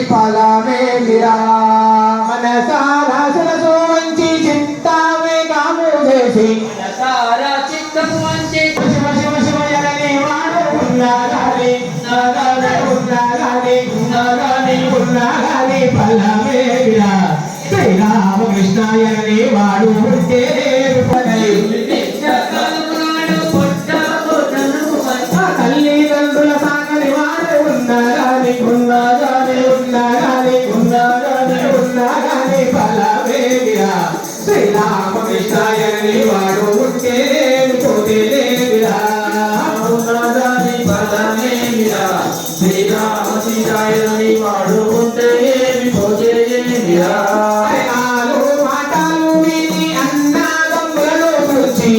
ఫలమే విరా మనసారా సరసు వంచి చింతామే కాము చేసి మనసారా చిత్తము వంచి శివ శివ శివయని వాడు ఉన్నాగాని ఉన్నాగాని ఫలమే విరా శ్రీరామకృష్ణాయని వాడు ఉంటే తల్లిదండ్రుల సాగని వాడు ఉన్నాగాని ఫలమే విరా శ్రీరామకృష్ణాయని వాడు ఉంటే పోతే విరా ఉన్నదాని ఫలమే విరా శ్రీరామచంద్రాయని వాడు ఉంటే పోతే విరా మాటలు విని అన్నాదమ్ములను గురించి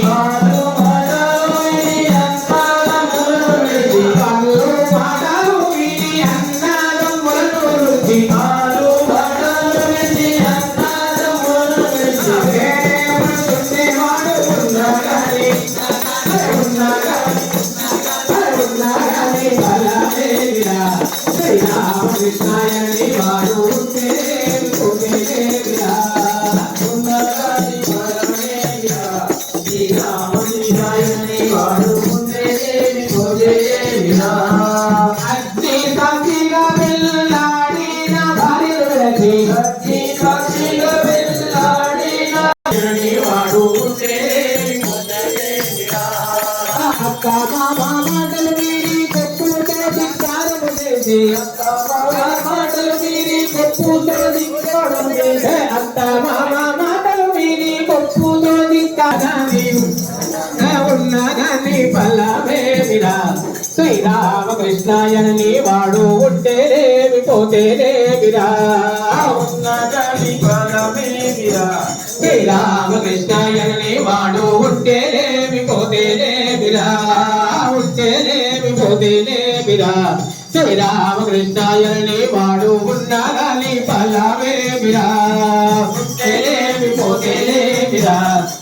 శ్రీరామకృష్ణాయని వాడు శ్రీరామచంద్రాయని వాడు ఉంటే పోతే విరా అగ్ని సాక్షిగా వెళ్ళాడిన భార్యలకి అగ్ని సాక్షిగా వెళ్ళాడిన వాడు ఉంటే పోతే విరా అక్క మామ మాటలు మీరి చెప్పులతో ధిక్కారము చేసి మాటలు మీరి చెప్పుతో ధిక్కారము చేసి అత్త మామ మాటలు మీరి పప్పుతో ధిక్కారాన్ని ఉన్నగాని ఫలమే విరా శ్రీరామకృష్ణాయని వాడు ఉంటేనేమి పోతేనేమిరా ఉన్నదాని ఫలమే విరా శ్రీరామకృష్ణాయని వాడు ఉంటేనేమి పోతేనేమిరా శ్రీరామకృష్ణాయని వాడు ఉన్నగాని ఫలమే విరా ఉంటేనేమి పోతేనేమిరా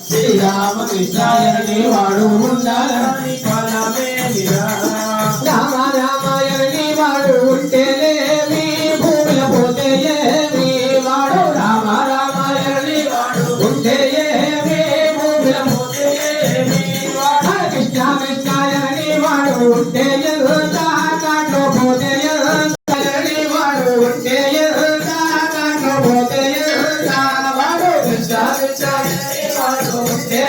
శ్రీరామకృష్ణాయని వాడు ఉన్నగాని ఫలమే విరా రామాయణని వాడు ఉంటేనేమి భూమిలో పోతే ఏమి వాడు రామాయణని వాడు ఉంటే ఏమి భూమిలో పోతే ఏమి వాడు కృష్ణాయని వాడు ఉంటే కాట్లో పోతే వాడు ఉంటే కాట్లో పోతే వాడు కృష్ణాయని వాడు ఉంటే